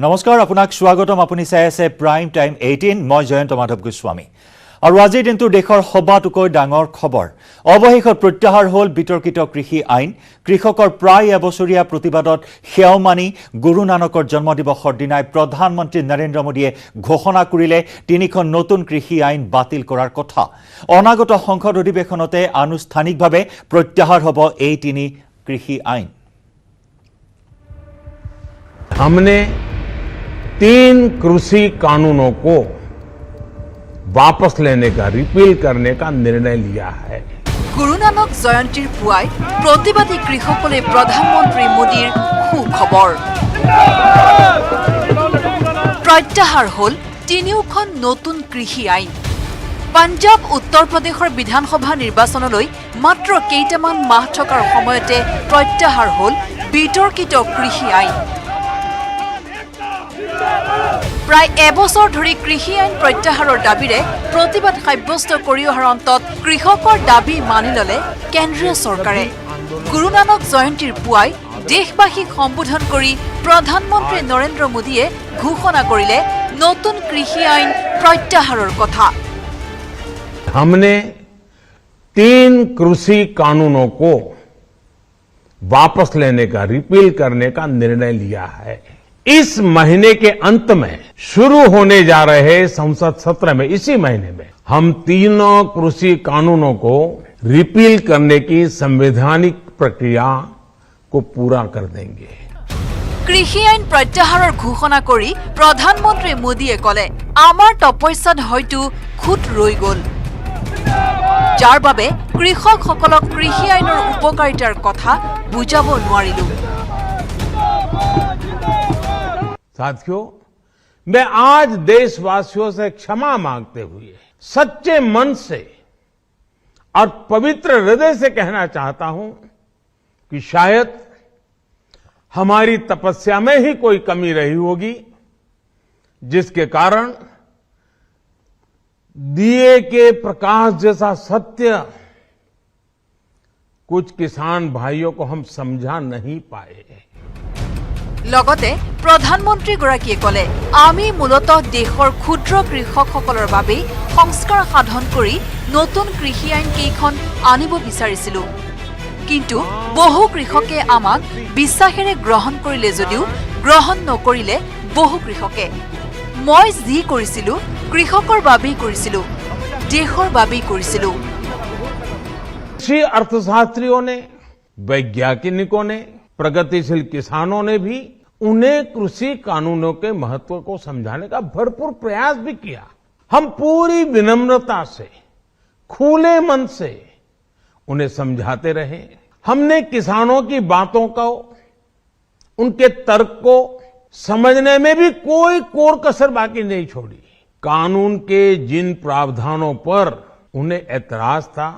নমস্কাৰ আপোনাক স্বাগতম আপুনি চাই আছে প্ৰাইম টাইম 18 মই জয়ন্ত মাধৱ গোস্বামী আৰু আজিৰ দিনটো দেশৰ সবাতোকৈ ডাঙৰ খবৰ অৱশেষত প্ৰত্যাহাৰ হ'ল বিতৰ্কিত কৃষি আইন কৃষকৰ প্ৰায় এবছৰীয়া প্ৰতিবাদত সেও মানি গুৰু নানকৰ জন্মদিৱসৰ দিনাই প্ৰধানমন্ত্ৰী নৰেন্দ্ৰ মোদীয়ে ঘোষণা কৰিলে তিনিখন নতুন কৃষি আইন বাতিল কৰাৰ কথা অনাগত সংসদ অধিৱেশনতে আনুষ্ঠানিকভাৱে প্ৰত্যাহাৰ হ'ব এই তিনি কৃষি আইন हमने 3 कृषि कानूनों को वापस लेने का रिपील करने का निर्णय लिया है। गुरु नानक जयंतीर पुआई प्रतिबादी कृषकले प्रधानमंत्री मोदीर सुखबर प्रत्याहार हल तिनिओखन नतुन कृषि आईन पंजाब उत्तर प्रदेशर विधानसभा निर्वाचनলৈ मात्र केइटामान माह थकार समयते प्रत्याहार हल बितर्कित कृषि आईन प्राय এবছৰ ধৰি কৃষি আইন প্ৰত্যাহাৰৰ দাবীৰে প্ৰতিবাদ সাব্যস্ত কৰি অহাৰ অন্তত কৃষকৰ দাবী মানি ললে কেন্দ্ৰীয় চৰকাৰে গুৰু নানক জয়ন্তীৰ পুৱাই দেশবাসীক সম্বোধন কৰি প্ৰধানমন্ত্ৰী নৰেন্দ্ৰ মোদীয়ে ঘোষণা কৰিলে নতুন কৃষি আইন প্ৰত্যাহাৰৰ কথা हमने 3 कृषि कानूनों को वापस लेने का रिपील करने का निर्णय लिया है। इस महीने के अंत में शुरू होने जा रहे संसद सत्र में इसी महीने में हम तीनों कृषि कानूनों को रिपील करने की संवैधानिक प्रक्रिया को पूरा कर देंगे। কৃষি আইন প্ৰত্যাহাৰৰ ঘোষণা কৰি প্ৰধানমন্ত্ৰী মোদীয়ে কলে আমাৰ তপস্যাত হয়তো খুঁত ৰৈ গল যাৰ বাবে কৃষকসকলক কৃষি আইনৰ উপকাৰিতাৰ কথা বুজাব নোৱাৰিলো साथियों मैं आज देशवासियों से क्षमा मांगते हुए सच्चे मन से और पवित्र हृदय से कहना चाहता हूं कि शायद हमारी तपस्या में ही कोई कमी रही होगी जिसके कारण दिए के प्रकाश जैसा सत्य कुछ किसान भाइयों को हम समझा नहीं पाए লগতে প্ৰধানমন্ত্ৰী গৰাকীয়ে কলে আমি মূলতঃ দেশৰ ক্ষুদ্ৰ কৃষকসকলৰ বাবে সংস্কাৰ সাধন কৰি নতুন কৃষি আইন কেইখন আনিব বিচাৰিছিলো কিন্তু বহু কৃষকে আমাক বিশ্বাসেৰে গ্ৰহণ কৰিলে যদিও গ্ৰহণ নকৰিলে বহু কৃষকে মই যি কৰিছিলো কৃষকৰ বাবেই কৰিছিলো দেশৰ বাবেই কৰিছিলো कृषि अर्थशास्त्रियों ने वैज्ञानिकों ने प्रगतिशील किसानों ने भी उन्हें कृषि कानूनों के महत्व को समझाने का भरपूर प्रयास भी किया हम पूरी विनम्रता से खुले मन से उन्हें समझाते रहे हमने किसानों की बातों को उनके तर्क को समझने में भी कोई कोर कसर बाकी नहीं छोड़ी कानून के जिन प्रावधानों पर उन्हें ऐतराज था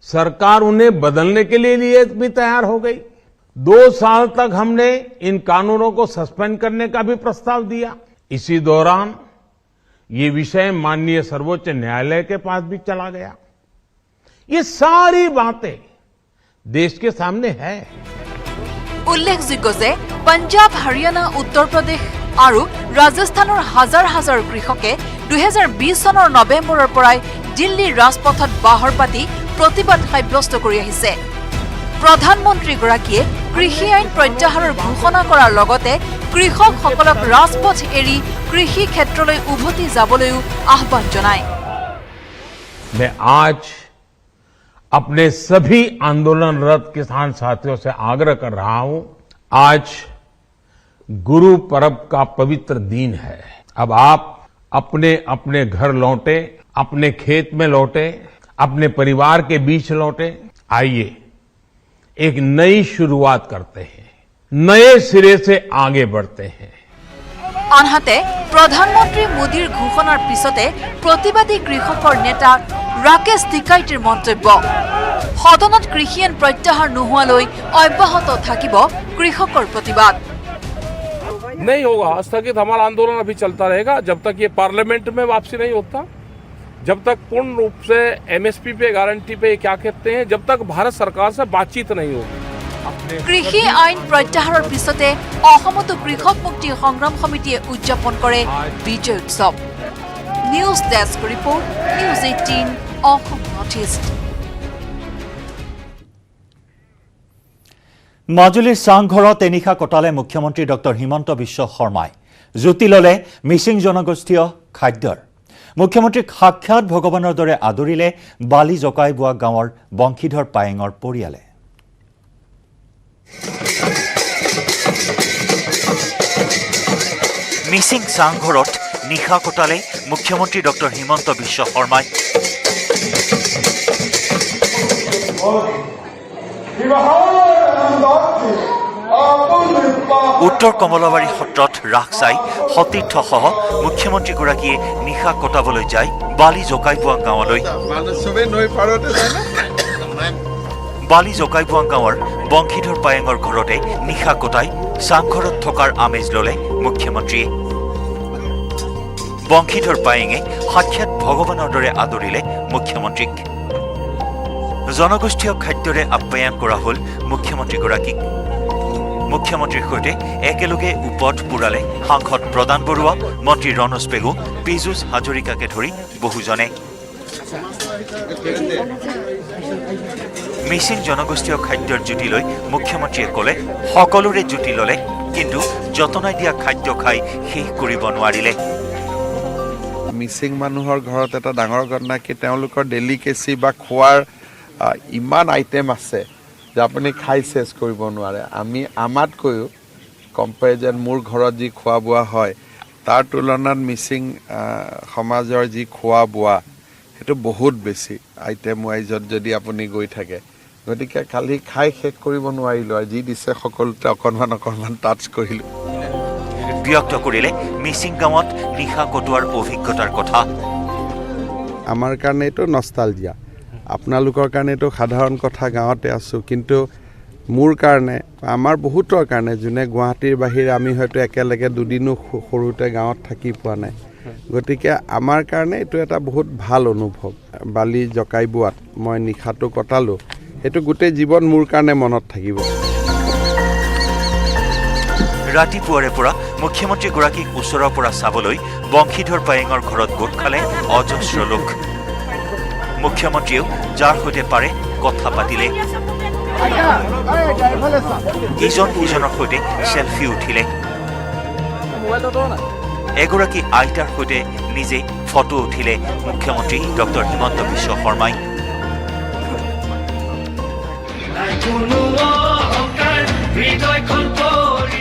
सरकार उन्हें बदलने के लिए भी तैयार हो गई 2 साल तक हमने इन कानूनों को सस्पेंड करने का भी प्रस्ताव दिया इसी दौरान ये विषय माननीय सर्वोच्च न्यायालय के पास भी चला गया ये सारी बातें देश के सामने है উল্লেখযোগ্য যে পঞ্জাব হৰিয়ানা উত্তৰ প্ৰদেশ আৰু ৰাজস্থানৰ হাজাৰ হাজাৰ কৃষকে 2020 চনৰ নৱেম্বৰৰ পৰাই দিল্লীৰ ৰাজপথত বাহৰ পাতি প্ৰতিবাদ সাব্যস্ত কৰি আহিছে প্ৰধানমন্ত্ৰী গৰাকীয়ে কৃষি আইন প্ৰত্যাহাৰৰ ঘোষণা কৰাৰ লগতে কৃষকসকলক ৰাজপথ এৰি কৃষি ক্ষেত্ৰলৈ উভতি যাবলৈও আহ্বান জনায় मैं आज अपने सभी आंदोलनरत किसान साथियों से आग्रह कर रहा हूं आज गुरु पर्व का पवित्र दिन है अब आप अपने अपने घर लौटे अपने खेत में लौटे अपने परिवार के बीच लौटे आइए एक नई शुरुआत करते हैं नए सिरे से आगे बढ़ते हैं আনহাতে প্ৰধানমন্ত্ৰী মোদীৰ ঘোষণাৰ পিছতে প্ৰতিবাদী কৃষকৰ নেতা ৰাকেশ টিকাইটিৰ মন্তব্য সদনত কৃষি আইন প্ৰত্যাহাৰ নোহোৱালৈ অব্যাহত থাকিব কৃষকৰ प्रतिबाद नहीं होगा स्थगित हमारा आंदोलन अभी चलता रहेगा जब तक ये पार्लियामेंट में वापसी नहीं होता जब तक पूर्ण रूप से एमएसपी पे गारंटी पे क्या कहते हैं जब तक भारत सरकार से बातचीत नहीं होगी কৃষি আইন প্ৰত্যাহাৰৰ পিছতে অসমতো কৃষক মুক্তি সংগ্ৰাম সমিতিয়ে উদযাপন কৰে বিজয় উৎসৱ। News desk report, news 18 Assam north east. মাজুলীৰ চাংঘৰত এনিশা কটালে মুখ্যমন্ত্ৰী ডক্টৰ হিমন্ত বিশ্ব শৰ্মাই। জুতি ল'লে মিচিং জনগোষ্ঠীয় খাদ্যৰ। মুখ্যমন্ত্ৰীক সাক্ষাৎ ভগৱানৰ দৰে আদৰিলে বালি জকাই বোৱা গাঁৱৰ বংশীধৰ পায়েঙৰ পৰিয়ালে। মিচিং চাংঘৰত নিশা কটালে মুখ্যমন্ত্ৰী ডক্টৰ হিমন্ত বিশ্ব শৰ্মাই। উত্তৰ কমলাবাৰী সত্ৰত ৰাস চাই সতীৰ্থসহ মুখ্যমন্ত্ৰীগৰাকীয়ে নিশা কটাবলৈ যায় বালি জকাই বোৱা গাঁৱলৈ। বালি জকাই বোৱা গাঁৱৰ বংশীধৰ পায়েঙৰ ঘৰতে নিশা কটাই চাংঘৰত থকাৰ আমেজ ল'লে মুখ্যমন্ত্ৰীয়ে। বংশীধৰ পায়েঙে সাক্ষাৎ ভগৱানৰ দৰে আদৰিলে মুখ্যমন্ত্ৰীক। জনগোষ্ঠীয় খাদ্যৰে আপ্যায়ন কৰা হ'ল মুখ্যমন্ত্ৰীগৰাকীক। মুখ্যমন্ত্ৰীৰ সৈতে একেলগে উপত পুৰালে সাংসদ প্ৰদান বৰুৱা, মন্ত্ৰী ৰণোজ পেগু, পীযুষ হাজৰিকাকে ধৰি বহুজনে। মিচিং জনগোষ্ঠীয় খাদ্যৰ জুতি লৈ মুখ্যমন্ত্ৰীয়ে ক'লে, সকলোৰে জুতি ল'লে, কিন্তু যতনাই দিয়া খাদ্য খাই শেষ কৰিব নোৱাৰিলে। মিচিং মানুহৰ ঘৰত এটা ডাঙৰ ঘটনা কি তেওঁলোকৰ ডেলিকেচি বা খোৱাৰ ইমান আইটেম আছে যে আপুনি খাই চেছ কৰিব নোৱাৰে। আমাতকৈও কম্পেৰিজন মোৰ ঘৰত যি খোৱা বোৱা হয় তাৰ তুলনাত মিচিং সমাজৰ যি খোৱা বোৱা সেইটো বহুত বেছি আইটেম ৱাইজত যদি আপুনি গৈ থাকে। গতিকে কালি খাই শেষ কৰিব নোৱাৰিলোঁ আৰু যি দিছে সকলোতে অকণমান টাচ কৰিলোঁ। ব্যক্ত কৰিলে মিচিং গাঁৱত নিশা কটোৱাৰ অভিজ্ঞতাৰ কথা। আমাৰ কাৰণে এইটো নষ্টালজিয়া, আপোনালোকৰ কাৰণে এইটো সাধাৰণ কথা, গাঁৱতে আছোঁ, কিন্তু মোৰ কাৰণে আমাৰ বহুতৰ কাৰণে যোনে গুৱাহাটীৰ বাহিৰে আমি হয়তো একেলগে দুদিনো সৰুতে গাঁৱত থাকি পোৱা নাই, গতিকে আমাৰ কাৰণে এইটো এটা বহুত ভাল অনুভৱ। বালি জকাই বোৱাত মই নিশাটো কটালোঁ, সেইটো গোটেই জীৱন মোৰ কাৰণে মনত থাকিব। ৰাতিপুৱাৰে পৰা মুখ্যমন্ত্ৰীগৰাকীক ওচৰৰ পৰা চাবলৈ বংশীধৰ পায়েঙৰ ঘৰত গোট খালে অজস্ৰ লোক। মুখ্যমন্ত্ৰীয়েও যাৰ সৈতে পাৰে কথা পাতিলে, ইজন সিজনৰ সৈতে চেলফি উঠিলে। এগৰাকী আইতাৰ সৈতে নিজে ফটো উঠিলে মুখ্যমন্ত্ৰী ডক্টৰ হিমন্ত বিশ্ব শৰ্মাই।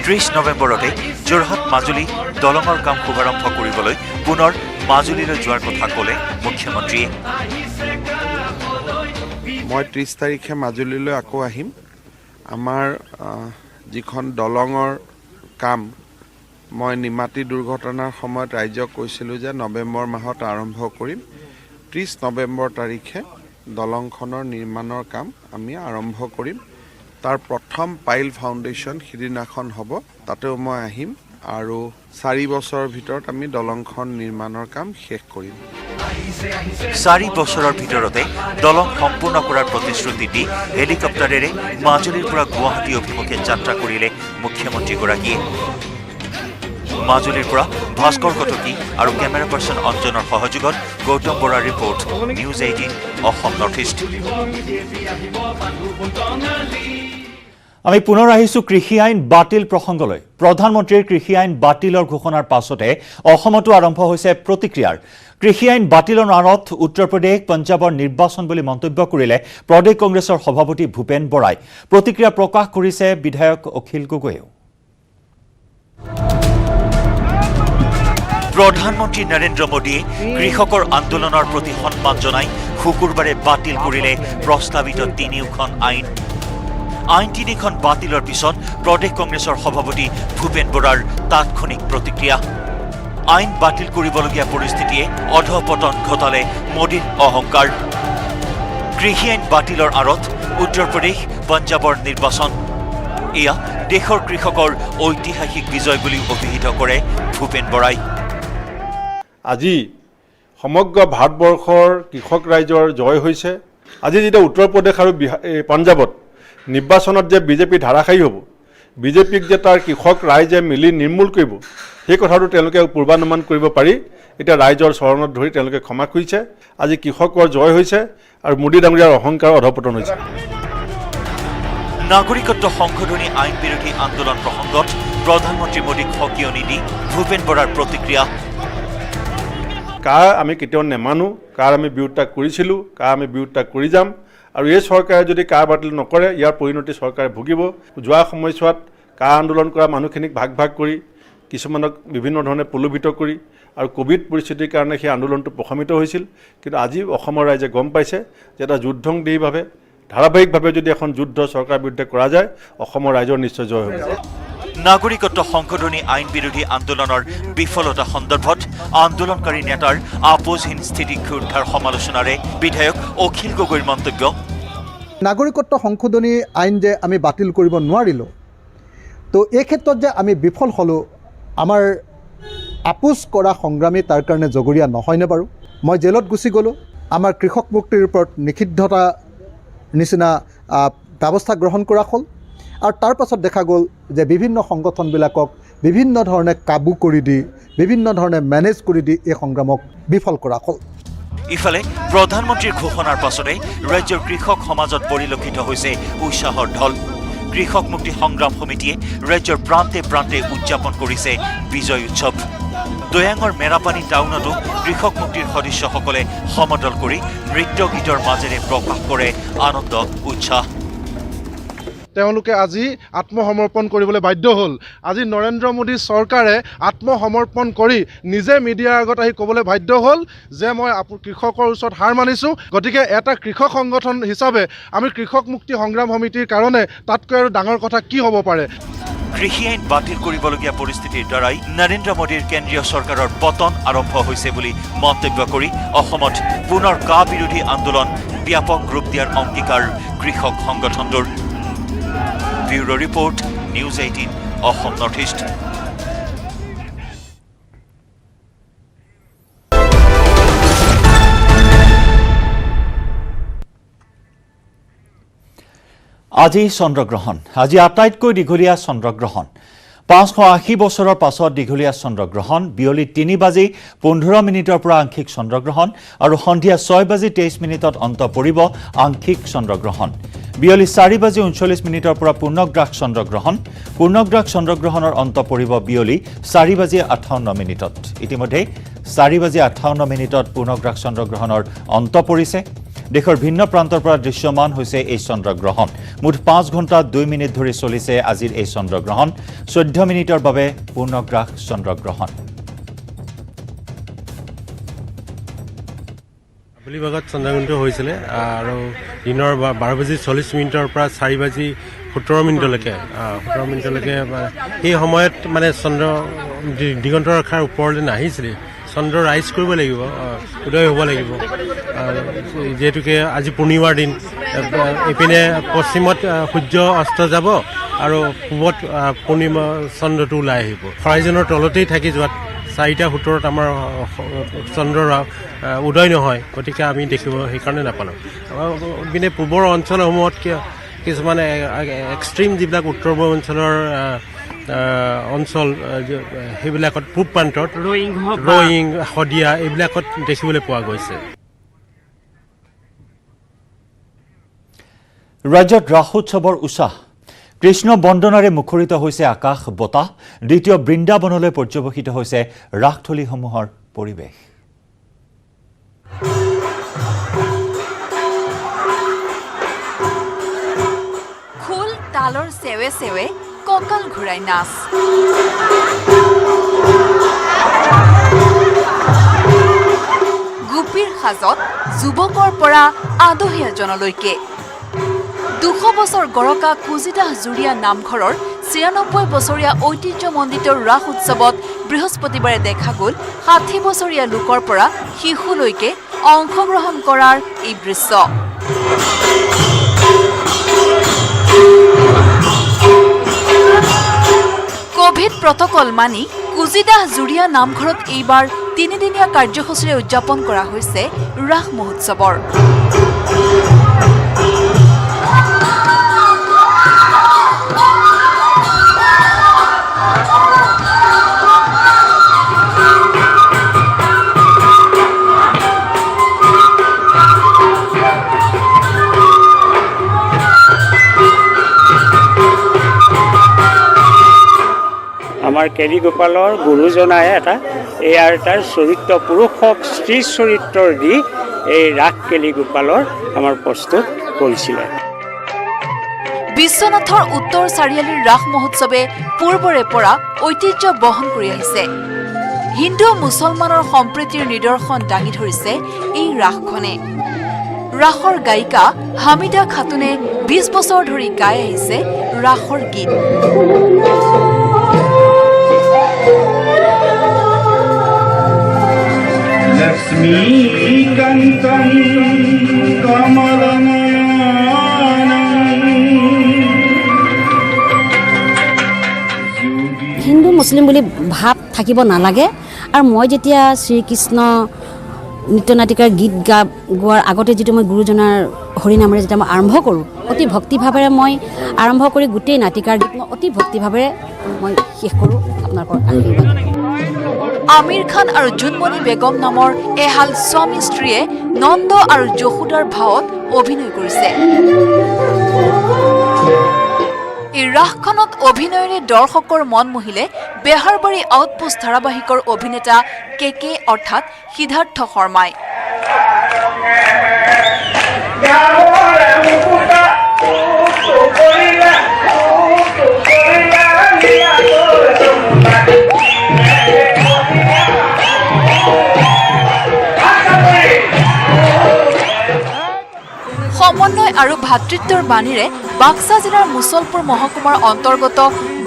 30 নৱেম্বৰতে যোৰহাট মাজুলী দলঙৰ কাম শুভাৰম্ভ কৰিবলৈ পুনৰ মাজুলীলৈ যোৱাৰ কথা ক'লে মুখ্যমন্ত্ৰীয়ে। মই 30 তাৰিখে মাজুলীলৈ আকৌ আহিম। আমাৰ যিখন দলঙৰ কাম মই নিমাতী দুৰ্ঘটনাৰ সময়ত ৰাইজক কৈছিলোঁ যে নৱেম্বৰ মাহত আৰম্ভ কৰিম। 30 নৱেম্বৰ তাৰিখে দলংখনৰ নিৰ্মাণৰ কাম আমি আৰম্ভ কৰিম। তাৰ প্ৰথম পাইল ফাউণ্ডেশ্যন সিদিনাখন হ'ব, তাতেও মই আহিম আৰু 4 বছৰৰ ভিতৰত আমি দলংখন নিৰ্মাণৰ কাম শেষ কৰিম। 4 বছৰৰ ভিতৰতে দলং সম্পূৰ্ণ কৰাৰ প্ৰতিশ্ৰুতি দি হেলিকপ্টাৰেৰে মাজুলীৰ পৰা গুৱাহাটী অভিমুখে যাত্ৰা কৰিলে মুখ্যমন্ত্ৰীগৰাকীয়ে। মাজুলীৰ পৰা ভাস্কৰ কটকী আৰু কেমেৰা পাৰ্চন অঞ্জনৰ সহযোগত গৌতম বৰাৰ report, news 18 Assam north east. আমি পুনৰ আহিছোঁ কৃষি আইন বাতিল প্ৰসংগলৈ। প্ৰধানমন্ত্ৰীৰ কৃষি আইন বাতিলৰ ঘোষণাৰ পাছতে অসমতো আৰম্ভ হৈছে প্ৰতিক্ৰিয়াৰ। কৃষি আইন বাতিলৰ আঁৰত উত্তৰ প্ৰদেশ, পঞ্জাৱৰ নিৰ্বাচন বুলি মন্তব্য কৰিলে প্ৰদেশ কংগ্ৰেছৰ সভাপতি ভূপেন বৰাই। প্ৰতিক্ৰিয়া প্ৰকাশ কৰিছে বিধায়ক অখিল গগৈয়েও। প্ৰধানমন্ত্ৰী নৰেন্দ্ৰ মোদীয়ে কৃষকৰ আন্দোলনৰ প্ৰতি সন্মান জনাই শুকুৰবাৰে বাতিল কৰিলে প্ৰস্তাৱিত 3খন আইন। আইন 3খন বাতিলৰ পিছত প্ৰদেশ কংগ্ৰেছৰ সভাপতি ভূপেন বৰাৰ তাৎক্ষণিক প্ৰতিক্ৰিয়া। আইন বাতিল কৰিবলগীয়া পৰিস্থিতিয়ে অধপতন ঘটালে মোদীৰ অহংকাৰ। কৃষি আইন বাতিলৰ আঁৰত উত্তৰ প্ৰদেশ, পঞ্জাৱৰ নিৰ্বাচন। এয়া দেশৰ কৃষকৰ ঐতিহাসিক বিজয় বুলি অভিহিত কৰে ভূপেন বৰাই। আজি সমগ্ৰ ভাৰতবৰ্ষৰ কৃষক ৰাইজৰ জয় হৈছে। আজি যেতিয়া উত্তৰ প্ৰদেশ আৰু পঞ্জাৱত নিৰ্বাচনত যে বিজেপি ধাৰাসায়ী হ'ব, বিজেপিক যে তাৰ কৃষক ৰাইজে মিলি নিৰ্মূল কৰিব, সেই কথাটো তেওঁলোকে পূৰ্বানুমান কৰিব পাৰি এতিয়া ৰাইজৰ চৰণত ধৰি তেওঁলোকে ক্ষমা খুজিছে। আজি কৃষকৰ জয় হৈছে আৰু মোদী ডাঙৰীয়াৰ অহংকাৰৰ অধপতন হৈছে। নাগৰিকত্ব সংশোধনী আইন বিৰোধী আন্দোলন প্ৰসংগত প্ৰধানমন্ত্ৰী মোদীক সকিয়নি দি ভূপেন বৰাৰ প্ৰতিক্ৰিয়া। কাৰ আমি কেতিয়াও নেমানো, কাৰ আমি বিৰোধিতা কৰিছিলোঁ, কাৰ আমি বিৰোধিতা কৰি যাম আৰু এই চৰকাৰে যদি কাৰ বাতিল নকৰে ইয়াৰ পৰিণতি চৰকাৰে ভুগিব। যোৱা সময়ছোৱাত কাৰ আন্দোলন কৰা মানুহখিনিক ভাগ ভাগ কৰি কিছুমানক বিভিন্ন ধৰণে প্ৰলোভিত কৰি আৰু কোভিড পৰিস্থিতিৰ কাৰণে সেই আন্দোলনটো প্ৰশমিত হৈছিল। কিন্তু আজি অসমৰ ৰাইজে গম পাইছে যে এটা যুদ্ধংদেহীভাৱে ধাৰাবাহিকভাৱে যদি এখন যুদ্ধ চৰকাৰৰ বিৰুদ্ধে কৰা যায় অসমৰ ৰাইজৰ নিশ্চয় জয় হ'ব। নাগৰিকত্ব সংশোধনী আইন বিৰোধী আন্দোলনৰ বিফলতা সন্দৰ্ভত আন্দোলনকাৰী নেতাৰ আপোচহীন স্থিতি ক্ষুদ্ধাৰ সমালোচনাৰে বিধায়ক অখিল গগৈৰ মন্তব্য। নাগৰিকত্ব সংশোধনী আইন যে আমি বাতিল কৰিব নোৱাৰিলোঁ, তো এই ক্ষেত্ৰত যে আমি বিফল হ'লোঁ, আমাৰ আপোচ কৰা সংগ্ৰামী তাৰ কাৰণে জগৰীয়া নহয়নে বাৰু? মই জেলত গুচি গ'লোঁ, আমাৰ কৃষক মুক্তিৰ ওপৰত নিষিদ্ধতা নিচিনা ব্যৱস্থা গ্ৰহণ কৰা হ'ল আৰু তাৰ পাছত দেখা গ'ল যে বিভিন্ন সংগঠনবিলাকক বিভিন্ন ধৰণে কাবু কৰি দি, বিভিন্ন ধৰণে মেনেজ কৰি দি এই সংগ্ৰামক বিফল কৰা হ'ল। ইফালে প্ৰধানমন্ত্ৰীৰ ঘোষণাৰ পাছতে ৰাজ্যৰ কৃষক সমাজত পৰিলক্ষিত হৈছে উৎসাহৰ ঢল। কৃষক মুক্তি সংগ্ৰাম সমিতিয়ে ৰাজ্যৰ প্ৰান্তে প্ৰান্তে উদযাপন কৰিছে বিজয় উৎসৱ। দৈয়াঙৰ মেৰাপানী টাউনতো কৃষক মুক্তিৰ সদস্যসকলে সমদল কৰি নৃত্য গীতৰ মাজেৰে প্ৰকাশ কৰে আনন্দ উৎসাহ। তেওঁলোকে আজি আত্মসমৰ্পণ কৰিবলৈ বাধ্য হ'ল। আজি নৰেন্দ্ৰ মোদী চৰকাৰে আত্মসমৰ্পণ কৰি নিজে মিডিয়াৰ আগত আহি ক'বলৈ বাধ্য হ'ল যে মই কৃষকৰ ওচৰত হাৰ মানিছোঁ। গতিকে এটা কৃষক সংগঠন হিচাপে আমি কৃষক মুক্তি সংগ্ৰাম সমিতিৰ কাৰণে তাতকৈ আৰু ডাঙৰ কথা কি হ'ব পাৰে? কৃষি আইন বাতিল কৰিবলগীয়া পৰিস্থিতিৰ দ্বাৰাই নৰেন্দ্ৰ মোদীৰ কেন্দ্ৰীয় চৰকাৰৰ পতন আৰম্ভ হৈছে বুলি মন্তব্য কৰি অসমত পুনৰ কা বিৰোধী আন্দোলন ব্যাপক ৰূপ দিয়াৰ অংগীকাৰ কৃষক সংগঠনটোৰ। Bureau report, news 18 Assam north east. আজি চন্দ্ৰগ্ৰহণ। আজি আটাইতকৈ দীঘলীয়া চন্দ্ৰগ্ৰহণ। 580 বছৰৰ পাছত দীঘলীয়া চন্দ্ৰগ্ৰহণ। বিয়লি 3:15 পৰা আংশিক চন্দ্ৰগ্ৰহণ আৰু সন্ধিয়া 6:23 অন্ত পৰিব আংশিক চন্দ্ৰগ্ৰহণ। বিয়লি 4:39 পৰা পূৰ্ণগ্ৰাস চন্দ্ৰগ্ৰহণ। পূৰ্ণগ্ৰাস চন্দ্ৰগ্ৰহণৰ অন্ত পৰিব বিয়লি 4:58। ইতিমধ্যে 4:58 পূৰ্ণগ্ৰাস চন্দ্ৰগ্ৰহণৰ অন্ত পৰিছে। দেশৰ ভিন্ন প্ৰান্তৰ পৰা দৃশ্যমান হৈছে এই চন্দ্ৰগ্ৰহণ। মুঠ 5 ঘণ্টা 2 মিনিট ধৰি চলিছে আজিৰ এই চন্দ্ৰগ্ৰহণ। 14 মিনিটৰ বাবে পূৰ্ণগ্ৰাস চন্দ্ৰগ্ৰহণ। আবেলি ভাগত চন্দ্ৰগ্ৰহণটো হৈছিলে আৰু দিনৰ 12:40 পৰা 4:17 সেই সময়ত মানে চন্দ্ৰ দিগন্ত ৰেখাৰ ওপৰলৈ নাহিছিলে। চন্দ্ৰ ৰাইজ কৰিব লাগিব, উদয় হ'ব লাগিব, যিহেতুকে আজি পূৰ্ণিমাৰ দিন। ইপিনে পশ্চিমত সূৰ্য অস্ত যাব আৰু পূবত পূৰ্ণিমা চন্দ্ৰটো ওলাই আহিব। হৰাইজনৰ তলতেই থাকি যোৱাত 4:17 আমাৰ চন্দ্ৰৰ উদয় নহয়, গতিকে আমি দেখিব সেইকাৰণে নাপালোঁ। ইপিনে পূবৰ অঞ্চলসমূহত কিছুমান এক্সট্ৰিম যিবিলাক উত্তৰ পূৰ্বাঞ্চলৰ অঞ্চল সেইবিলাকত পূব প্ৰান্তত ৰয়িং, শদিয়া এইবিলাকত দেখিবলৈ পোৱা গৈছে। ৰাজ্যত ৰাস উৎসৱৰ উৎসাহ। কৃষ্ণ বন্দনাৰে মুখৰিত হৈছে আকাশ বতাহ। দ্বিতীয় বৃন্দাবনলৈ পৰ্যবেক্ষিত হৈছে ৰাসথলীসমূহৰ পৰিৱেশ। খোল তালৰ চেৱে চেৱে কঁকাল ঘূৰাই নাচ। গোপীৰ সাজত যুৱকৰ পৰা আদহীয়াজনলৈকে 200 বছৰ গৰকা কুজিদাহ জুৰীয়া নামঘৰৰ 93 বছৰীয়া ঐতিহ্যমণ্ডিত ৰাস উৎসৱত বৃহস্পতিবাৰে দেখা গ'ল 60 বছৰীয়া লোকৰ পৰা শিশুলৈকে অংশগ্ৰহণ কৰাৰ এই দৃশ্য। কোভিড প্ৰটকল মানি কুজিদাহ জুৰীয়া নামঘৰত এইবাৰ 3দিনীয়া কাৰ্যসূচীৰে উদযাপন কৰা হৈছে ৰাস মহোৎসৱৰ। আমাৰ কেলিগোপালৰ গুৰুজনাই এটা তাৰ চৰিত্ৰ পুৰুষক স্ত্ৰী চৰিত্ৰৰ দি এই ৰাস কেলিগোপালৰ আমাৰ প্ৰস্তুত কৰিছিলে। বিশ্বনাথৰ উত্তৰ চাৰিআলিৰ ৰাস মহোৎসৱে পূৰ্বৰে পৰা ঐতিহ্য বহন কৰি আহিছে। হিন্দু মুছলমানৰ সম্প্ৰীতিৰ নিদৰ্শন দাঙি ধৰিছে এই ৰাসখনে। ৰাসৰ গায়িকা হামিদা খাতুনে 20 বছৰ ধৰি গাই আহিছে ৰাসৰ গীত। লক্ষ্মীকান্তং কমলনয়নম। হিন্দু মুছলিম বুলি ভাৱ থাকিব নালাগে। আৰু মই যেতিয়া শ্ৰীকৃষ্ণ নৃত্য নাটিকাৰ গীত গোৱাৰ আগতে যিটো মই গুৰুজনাৰ হৰিনামেৰে যেতিয়া মই আৰম্ভ কৰোঁ, অতি ভক্তিভাৱেৰে মই আৰম্ভ কৰি গোটেই নাটিকাৰ গীত মই অতি ভক্তিভাৱেৰে মই শেষ কৰোঁ। আপোনালোকৰ আশীৰ্বাদ। আমিৰ খান আৰু জোনমণি বেগম নামৰ এহাল স্বামী স্ত্ৰীয়ে নন্দ আৰু যশোদাৰ ভাৱত অভিনয় কৰিছে। এই ৰাসখনত অভিনয়েৰে দৰ্শকৰ মন মোহিলে বেহাৰবাৰী আউটপোষ্ট ধাৰাবাহিকৰ অভিনেতা কে অৰ্থাৎ সিদ্ধাৰ্থ শৰ্মাই। সমন্বয় আৰু ভাতৃত্বৰ বাণীৰে বাক্সা জিলাৰ মুছলপুৰ মহকুমাৰ অন্তৰ্গত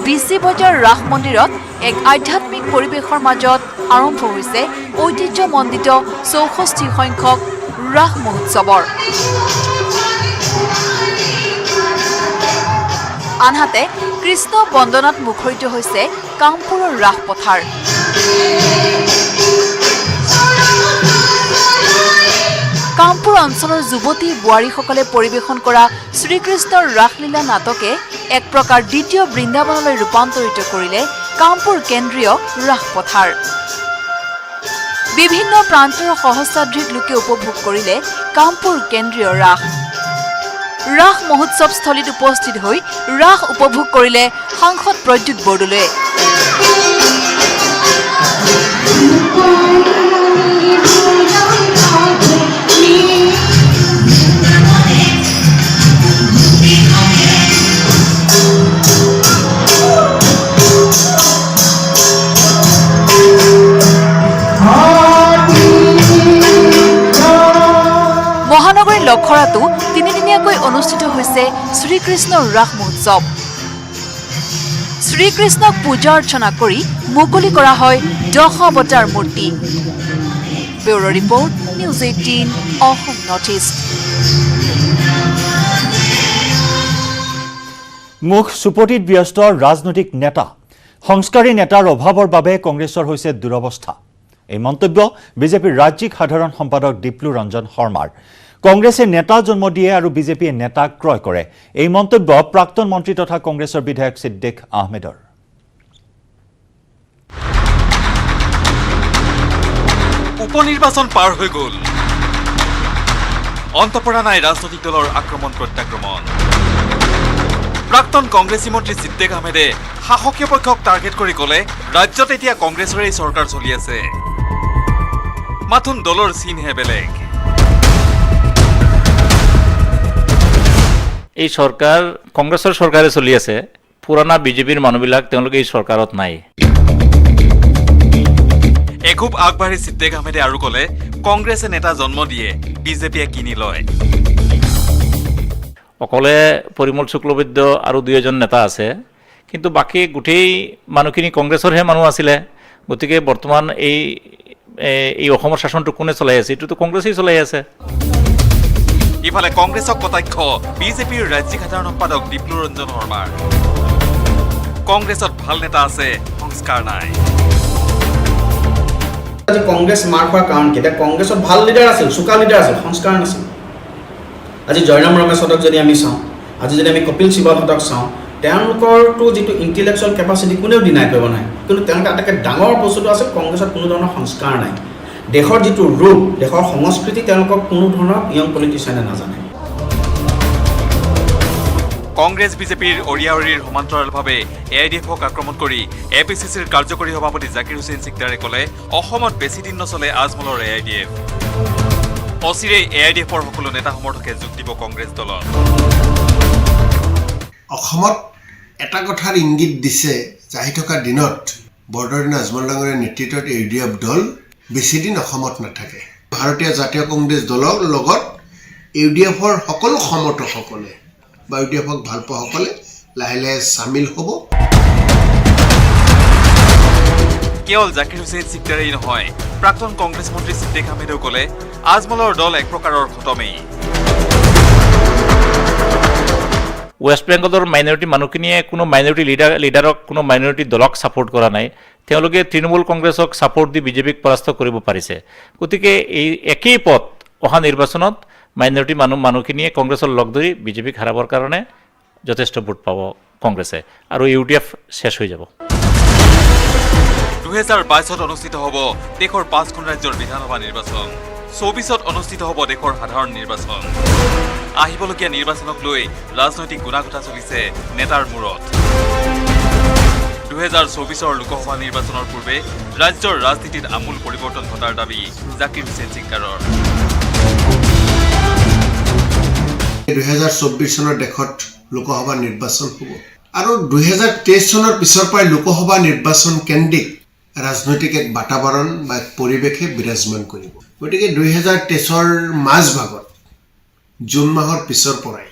বিচি বজাৰ ৰাস মন্দিৰত এক আধ্যাত্মিক পৰিৱেশৰ মাজত আৰম্ভ হৈছে ঐতিহ্যমণ্ডিত 64 সংখ্যক ৰাস মহোৎসৱৰ। আনহাতে কৃষ্ণ বন্দনাত মুখৰিত হৈছে কামপুৰৰ ৰাস পথাৰ। কামপুৰ অঞ্চলৰ যুৱতী বোৱাৰীসকলে পৰিৱেশন কৰা শ্ৰীকৃষ্ণৰ ৰাসলীলা নাটকে এক প্ৰকাৰ দ্বিতীয় বৃন্দাবনলৈ ৰূপান্তৰিত কৰিলে কামপুৰ কেন্দ্ৰীয় ৰাস পথাৰ। বিভিন্ন প্ৰান্তৰ সহস্ৰাধিক লোকে উপভোগ কৰিলে কামপুৰ কেন্দ্ৰীয় ৰাস। ৰাস মহোৎসৱস্থলীত উপস্থিত হৈ ৰাস উপভোগ কৰিলে সাংসদ প্ৰদ্যুৎ বৰদলৈয়ে। মহানগৰীৰ লখৰাতো তিনিদিনীয়াকৈ অনুষ্ঠিত হৈছে শ্ৰীকৃষ্ণৰ ৰাস মহোৎসৱ। শ্ৰীকৃষ্ণক পূজা অৰ্চনা কৰি মুকলি কৰা হয় 10 অৱতাৰ মূৰ্তি। Bureau' report, news 18 Assam north east. মুখ চুপতিত ব্যস্ত ৰাজনৈতিক নেতা। সংস্কাৰী নেতাৰ অভাৱৰ বাবে কংগ্ৰেছৰ হৈছে দুৰৱস্থা। এই মন্তব্য বিজেপিৰ ৰাজ্যিক সাধাৰণ সম্পাদক দীপ্লু ৰঞ্জন শৰ্মাৰ। কংগ্ৰেছে নেতা জন্ম দিয়ে আৰু বিজেপিয়ে নেতা ক্ৰয় কৰে। এই মন্তব্য প্ৰাক্তন মন্ত্ৰী তথা কংগ্ৰেছৰ বিধায়ক ছিদ্দিক আহমেদৰ। উপনিৰ্বাচন পাৰ হৈ গ'ল, অন্ত পৰা নাই ৰাজনৈতিক দলৰ আক্ৰমণ প্ৰত্যাক্ৰমণ। প্ৰাক্তন কংগ্ৰেছী মন্ত্ৰী ছিদ্দিক আহমেদে শাসকীয় পক্ষক টাৰ্গেট কৰি ক'লে ৰাজ্যত এতিয়া কংগ্ৰেছৰেই চৰকাৰ চলি আছে, মাথোন দলৰ চিনহে বেলেগ। এই চৰকাৰ কংগ্ৰেছৰ চৰকাৰে চলি আছে, পুৰণা বিজেপিৰ মানুহবিলাক তেওঁলোকে এই চৰকাৰত নাই। এখুব আগবাঢ়ি ছিদ্দিক আহমেদে আৰু ক'লে কংগ্ৰেছে নেতা জন্ম দিয়ে, বিজেপিয়ে কিনি লয়। অকলে পৰিমল শুক্লবৈদ্য আৰু 2-এজন নেতা আছে, কিন্তু বাকী গোটেই মানুহখিনি কংগ্ৰেছৰহে মানুহ আছিলে। গতিকে বৰ্তমান এই অসমৰ শাসনটো কোনে চলাই আছে? এইটোতো কংগ্ৰেছেই চলাই আছে। ইফালে কংগ্ৰেছক কটাক্ষ বিজেপিৰ ৰাজ্যিক সাধাৰণ সম্পাদক দীপ্লু ৰঞ্জন শৰ্মাৰ। কংগ্ৰেছত ভাল নেতা আছে, সংস্কাৰ নাই। আজি কংগ্ৰেছ মাৰ খোৱাৰ কাৰণ কি? এতিয়া কংগ্ৰেছত ভাল লিডাৰ আছিল, চোকা লিডাৰ আছিল, সংস্কাৰ নাছিল। আজি জয়ৰাম ৰমেশহঁতক যদি আমি চাওঁ, আজি যদি আমি কপিল চিবালহঁতক চাওঁ, তেওঁলোকৰতো যিটো ইণ্টেলেকচুৱেল কেপাচিটি কোনেও ডিনাই কৰিব নাই, কিন্তু তেওঁলোকে আটাইতকৈ ডাঙৰ বস্তুটো আছে কংগ্ৰেছত কোনো ধৰণৰ সংস্কাৰ নাই। দেশৰ যিটো ৰূপ, দেশৰ সংস্কৃতি তেওঁলোকক কোনো ধৰণৰ য়ং পলিটিচিয়ানে নাজানে। কংগ্ৰেছ বিজেপিৰ অৰিয়াঅৰিৰ সমান্তৰালভাৱে AIDF-ক আক্ৰমণ কৰি APCCৰ কাৰ্যকৰী সভাপতি জাকিৰ হুছেইন চিকদাৰে ক'লে অসমত বেছি দিন নচলে আজমলৰ AIDF। অচিৰেই AIDF-ৰ সকলো নেতা সমৰ্থকে যোগ দিব কংগ্ৰেছ দলত। অসমত এটা কথাৰ ইংগিত দিছে যে আহি থকা দিনত বৰদদিন আজমল ডাঙৰীয়াৰ নেতৃত্বত AIDF দল বেছিদিন অসমত নাথাকে। ভাৰতীয় জাতীয় কংগ্ৰেছ দলৰ লগত AIDF-ৰ সকলো সমৰ্থকসকলে বা AIDF-ক ভাল পোৱাসকলে লাহে লাহে চামিল হ'ব। কেৱল জাকিৰ হুছেইন চিকদাৰেই নহয়, প্ৰাক্তন কংগ্ৰেছ মন্ত্ৰী সিদ্দিক আহমেদেও ক'লে আজমলৰ দল এক প্ৰকাৰৰ খতমেই। ৱেষ্ট বেংগলৰ মাইনৰিটি মানুহখিনিয়ে কোনো মাইনৰিটি লিডাৰক কোনো মাইনৰিটি দলক ছাপোৰ্ট কৰা নাই। তেওঁলোকে তৃণমূল কংগ্ৰেছক ছাপোৰ্ট দি বিজেপিক পৰাস্ত কৰিব পাৰিছে। গতিকে এই একেই পথ অহা নিৰ্বাচনত মাইনৰিটি মানুহখিনিয়ে কংগ্ৰেছৰ লগ ধৰি বিজেপিক হাৰাবৰ কাৰণে যথেষ্ট ভোট পাব কংগ্ৰেছে আৰু UDF শেষ হৈ যাব। 2022-ত অনুষ্ঠিত হ'ব দেশৰ 5খন ৰাজ্যৰ বিধানসভা নিৰ্বাচন। 24-ত অনুষ্ঠিত হ'ব দেশৰ সাধাৰণ নিৰ্বাচন। আহিবলগীয়া নিৰ্বাচনক লৈ ৰাজনৈতিক গুণাগুটা চলিছে নেতাৰ মূৰত। 2024-ৰ লোকসভা নিৰ্বাচনৰ পূৰ্বে ৰাজ্যৰ ৰাজনীতিত আমূল পৰিৱৰ্তন ঘটাৰ দাবী জাকিৰ হুছেইন চিকদাৰৰ। 2024 চনৰ দেশত লোকসভা নিৰ্বাচন হ'ব আৰু 2023 চনৰ পিছৰ পৰাই লোকসভা নিৰ্বাচন কেন্দ্ৰিক ৰাজনৈতিক এক বাতাবৰণ বা এক পৰিৱেশে বিৰাজমান কৰিব। গতিকে 2023-ৰ মাজভাগত জুন মাহৰ পিছৰ পৰাই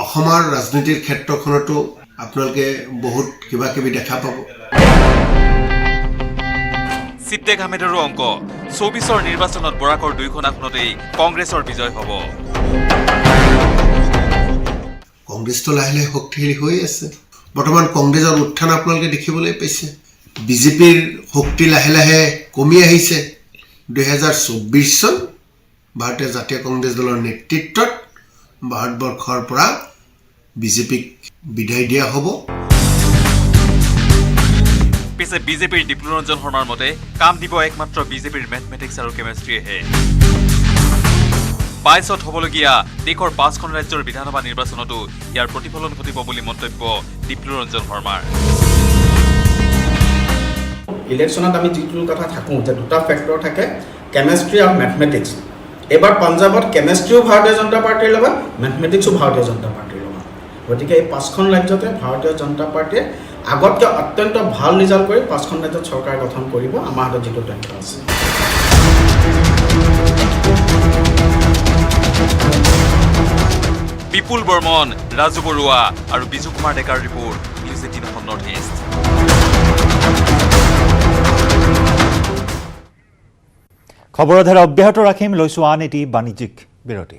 অসমৰ ৰাজনীতিৰ ক্ষেত্ৰখনতো আপোনালোকে বহুত কিবা কিবি দেখা পাব। সিদ্দিক আহমেদৰো অংক 24-ৰ নিৰ্বাচনত বৰাকৰ 2খন আসনতেই কংগ্ৰেছৰ বিজয় হ'ব। কংগ্ৰেছটো লাহে লাহে শক্তিশালী হৈ আছে। বৰ্তমান কংগ্ৰেছৰ উত্থান আপোনালোকে দেখিবলৈ পাইছে। বিজেপিৰ শক্তি লাহে লাহে কমি আহিছে। 2024 চন ভাৰতীয় জাতীয় কংগ্ৰেছ দলৰ নেতৃত্বত ভাৰতবৰ্ষৰ পৰা বিজেপিক বিদায় দিয়া হ'ব। পিছে বিজেপিৰ ডিপ্লুৰঞ্জন শৰ্মাৰ মতে কাম দিব একমাত্ৰ বিজেপিৰ মেথমেটিক্স আৰু কেমেষ্ট্ৰিয়েহে। 22-ত হ'বলগীয়া দেশৰ 5খন ৰাজ্যৰ বিধানসভা নিৰ্বাচনতো ইয়াৰ প্ৰতিফলন ঘটিব বুলি মন্তব্য ডিপ্লুৰঞ্জন শৰ্মাৰ। ইলেকশ্যনত আমি যিটো কথা থাকোঁ যে দুটা ফেক্টৰ থাকে, কেমেষ্ট্ৰি আৰু মেথমেটিক্স। এইবাৰ পাঞ্জাৱত কেমেষ্ট্ৰিও ভাৰতীয় জনতা পাৰ্টীৰ লগত, মেথমেটিক্সো ভাৰতীয় জনতা পাৰ্টীৰ লগত। গতিকে এই 5খন ৰাজ্যতে ভাৰতীয় জনতা পাৰ্টীয়ে আগতকৈ অত্যন্ত ভাল ৰিজাল্ট কৰি 5খন ৰাজ্যত চৰকাৰ গঠন কৰিব। আমাৰ হাতত যিটো তথ্য আছে। বিপুল বৰ্মন, ৰাজু বৰুৱা আৰু বিজু কুমাৰ ডেকাৰ report, news 18 Assam north east. খবৰৰ ধাৰা অব্যাহত ৰাখিম, লৈছো আন এটি বাণিজ্যিক বিৰতি।